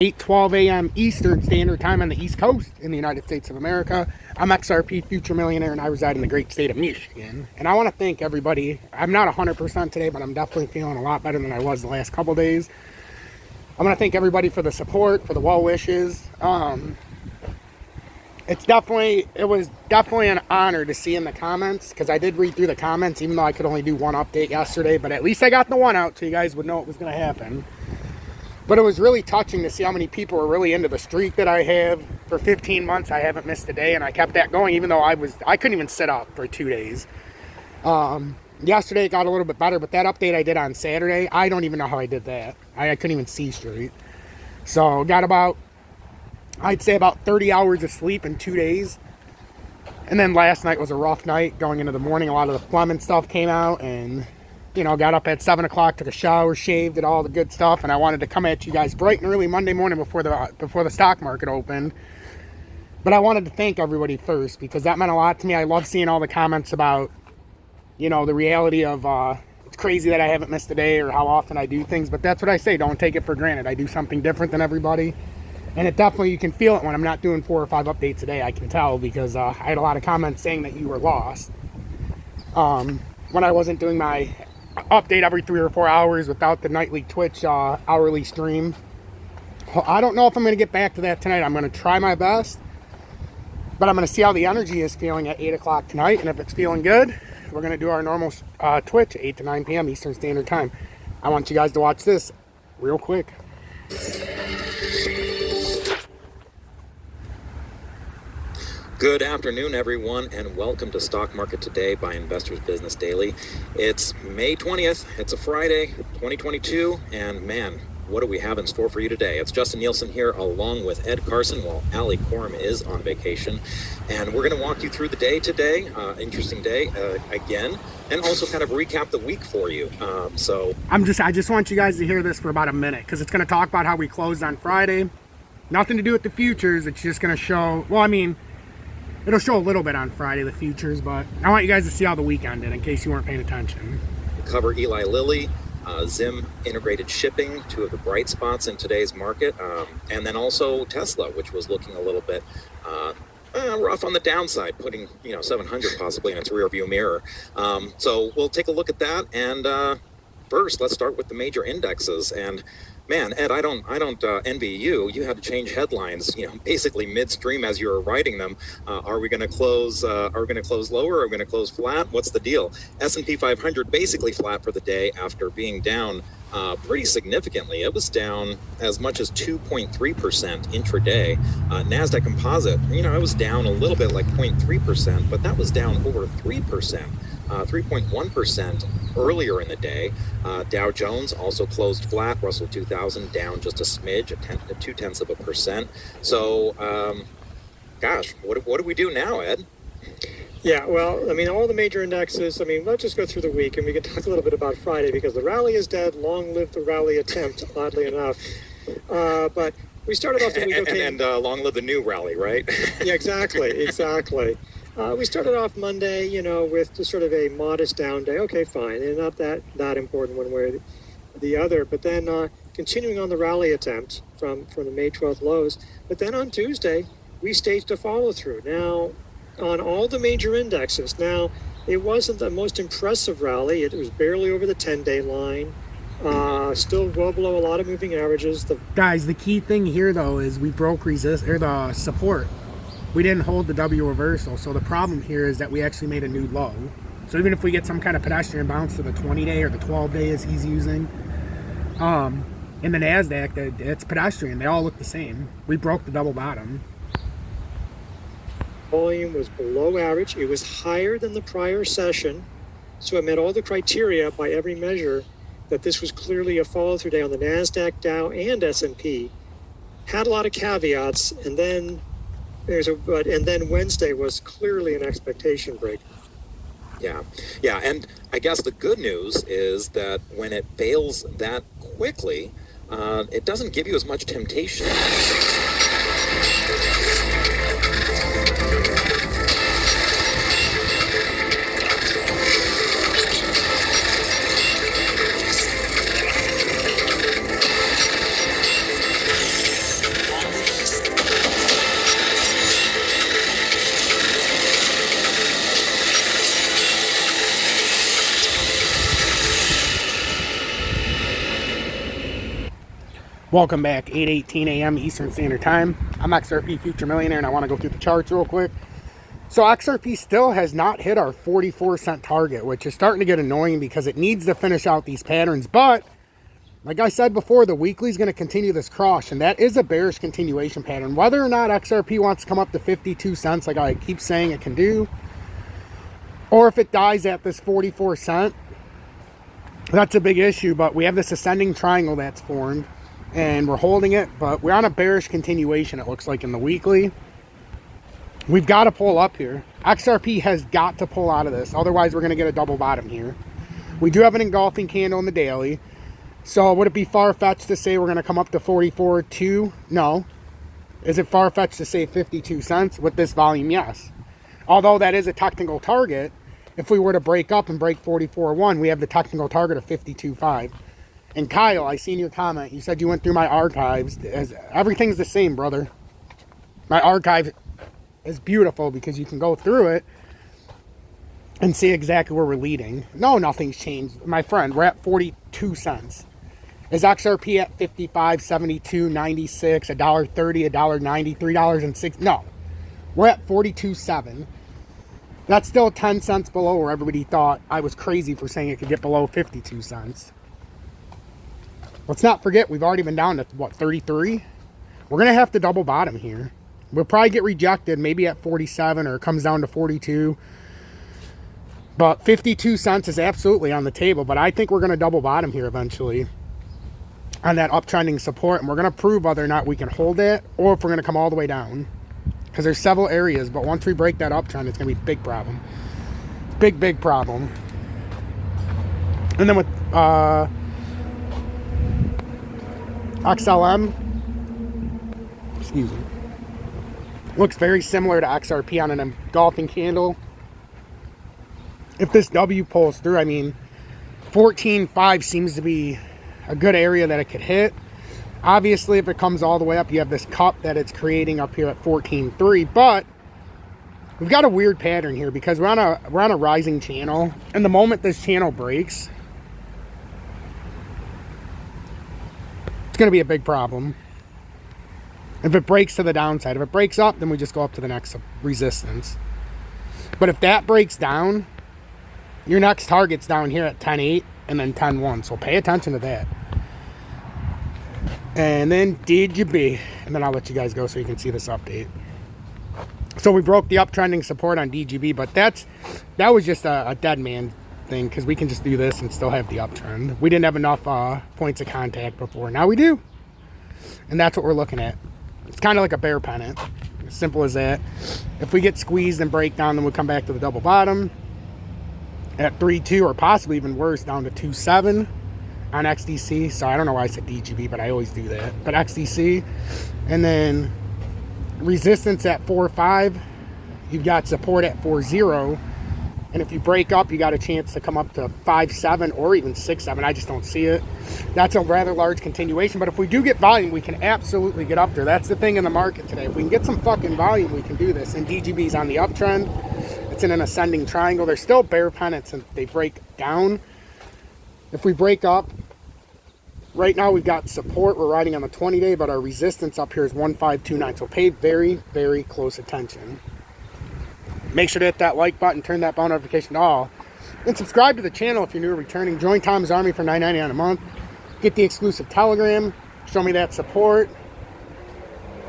8:12 a.m. Eastern Standard Time on the East Coast in the United States of America. I'm XRP Future Millionaire, and I reside in the great state of Michigan. And I want to thank everybody. I'm not 100% today, but I'm definitely feeling a lot better than I was the last couple days. I want to thank everybody for the support, for the well wishes. It was definitely an honor to see in the comments, because I did read through the comments, even though I could only do one update yesterday. But at least I got the one out so you guys would know it was going to happen. But it was really touching to see how many people were really into the streak that I have. For 15 months, I haven't missed a day, and I kept that going, even though I couldn't even sit up for 2 days. Yesterday it got a little bit better, but that update I did on Saturday, I don't even know how I did that. I couldn't even see straight. So got I'd say about 30 hours of sleep in 2 days. And then last night was a rough night. Going into the morning, a lot of the phlegm and stuff came out, and got up at 7 o'clock, took a shower, shaved, did all the good stuff, and I wanted to come at you guys bright and early Monday morning before the stock market opened. But I wanted to thank everybody first, because that meant a lot to me. I love seeing all the comments about, the reality of, it's crazy that I haven't missed a day or how often I do things, but that's what I say, don't take it for granted. I do something different than everybody, and it definitely, you can feel it when I'm not doing 4 or 5 updates a day. I can tell, because I had a lot of comments saying that you were lost. When I wasn't doing my update every 3 or 4 hours without the nightly Twitch hourly stream. I don't know if I'm going to get back to that tonight. I'm going to try my best, but I'm going to see how the energy is feeling at 8 o'clock tonight, and if it's feeling good, we're going to do our normal Twitch at 8 to 9 p.m. Eastern Standard Time. I want you guys to watch this real quick. Good afternoon, everyone, and welcome to Stock Market Today by Investors Business Daily. It's May 20th. It's a Friday, 2022, and man, what do we have in store for you today? It's Justin Nielsen here, along with Ed Carson, while Ali Quorum is on vacation, and we're going to walk you through the day today. Interesting day again, and also kind of recap the week for you. I just want you guys to hear this for about a minute, because it's going to talk about how we closed on Friday. Nothing to do with the futures. It's just going to show. It'll show a little bit on Friday, the futures, but I want you guys to see how the weekend did, in case you weren't paying attention. Cover Eli Lilly, Zim Integrated Shipping, 2 of the bright spots in today's market, and then also Tesla, which was looking a little bit rough on the downside, putting 700 possibly in its rearview mirror. So we'll take a look at that, and first, let's start with the major indexes. And man, Ed, I don't envy you. You had to change headlines, basically midstream as you were writing them. Are we going to close? Are we going to close lower? Are we going to close flat? What's the deal? S&P 500 basically flat for the day after being down pretty significantly. It was down as much as 2.3% intraday. Nasdaq Composite, it was down a little bit, like 0.3%, but that was down over 3%. 3.1% earlier in the day. Dow Jones also closed flat. Russell 2000 down just a smidge, 0.2%. So, gosh, what do we do now, Ed? Yeah, well, all the major indexes, let's just go through the week, and we can talk a little bit about Friday, because the rally is dead. Long live the rally attempt, oddly enough. But we started off the week okay. And long live the new rally, right? Yeah, exactly. We started off Monday, with just sort of a modest down day. Okay, fine. And not that important one way or the other. But then continuing on the rally attempt from the May 12th lows. But then on Tuesday, we staged a follow-through. Now, on all the major indexes. Now, it wasn't the most impressive rally. It was barely over the 10-day line. Still well below a lot of moving averages. Guys, the key thing here, though, is we broke the support. We didn't hold the W reversal, so the problem here is that we actually made a new low. So even if we get some kind of pedestrian bounce to the 20-day or the 12-day as he's using, in the NASDAQ, it's pedestrian. They all look the same. We broke the double bottom. Volume was below average. It was higher than the prior session, so it met all the criteria by every measure that this was clearly a follow-through day on the NASDAQ, Dow, and S&P. Had a lot of caveats, and then Wednesday was clearly an expectation break. Yeah, and I guess the good news is that when it fails that quickly, it doesn't give you as much temptation. Welcome back, 8:18 a.m. Eastern Standard Time. I'm XRP Future Millionaire, and I want to go through the charts real quick. So XRP still has not hit our 44-cent target, which is starting to get annoying because it needs to finish out these patterns. But, like I said before, the weekly is going to continue this cross, and that is a bearish continuation pattern. Whether or not XRP wants to come up to 52 cents, like I keep saying it can do, or if it dies at this 44 cent, that's a big issue. But we have this ascending triangle that's formed, and we're holding it, but we're on a bearish continuation, it looks like, in the weekly. We've got to pull up here. XRP has got to pull out of this, otherwise we're going to get a double bottom here. We do have an engulfing candle in the daily, so would it be far-fetched to say we're going to come up to 44.2? No. Is it far-fetched to say 52 cents with this volume? Yes. Although that is a technical target, if we were to break up and break 44.1, we have the technical target of 52.5. And Kyle, I seen your comment. You said you went through my archives. Everything's the same, brother. My archive is beautiful because you can go through it and see exactly where we're leading. No, nothing's changed. My friend, we're at 42 cents. Is XRP at 55, 72, 96, $1.30, $1.90, $3.06? No. We're at 42.7. That's still 10 cents below where everybody thought I was crazy for saying it could get below 52 cents. Let's not forget, we've already been down to, what, 33? We're going to have to double bottom here. We'll probably get rejected, maybe at 47, or it comes down to 42. But 52 cents is absolutely on the table, but I think we're going to double bottom here eventually on that uptrending support, and we're going to prove whether or not we can hold it, or if we're going to come all the way down. Because there's several areas, but once we break that uptrend, it's going to be a big problem. Big problem. And then with XLM, excuse me, looks very similar to XRP on an engulfing candle. If this W pulls through, I mean, 14.5 seems to be a good area that it could hit. Obviously, if it comes all the way up, you have this cup that it's creating up here at 14.3, but we've got a weird pattern here because we're on a rising channel, and the moment this channel breaks, it's going to be a big problem. If it breaks to the downside, if it breaks up, then we just go up to the next resistance. But if that breaks down, your next target's down here at 10.8 and then 10.1. So pay attention to that. And then DGB, and then I'll let you guys go so you can see this update. So we broke the uptrending support on DGB, but that was just a dead man thing because we can just do this and still have the uptrend. We didn't have enough points of contact before. Now we do. And that's what we're looking at. It's kind of like a bear pennant. As simple as that. If we get squeezed and break down, then we'll come back to the double bottom at 3.2 or possibly even worse down to 2.7 on XDC. So I don't know why I said DGB, but I always do that. But XDC. And then resistance at 4.5. You've got support at 4.0. And if you break up, you got a chance to come up to 5.7 or even 6.7. I just don't see it. That's a rather large continuation. But if we do get volume, we can absolutely get up there. That's the thing in the market today. If we can get some fucking volume, we can do this. And DGB's on the uptrend. It's in an ascending triangle. There's still bear pennants and they break down. If we break up, right now we've got support. We're riding on the 20-day, but our resistance up here is 1529. So pay very, very close attention. Make sure to hit that like button, turn that bell notification to all, and subscribe to the channel if you're new or returning. Join Tom's Army for $9.99 a month. Get the exclusive Telegram. Show me that support.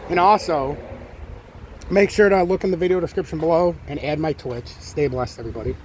And also, make sure to look in the video description below and add my Twitch. Stay blessed, everybody.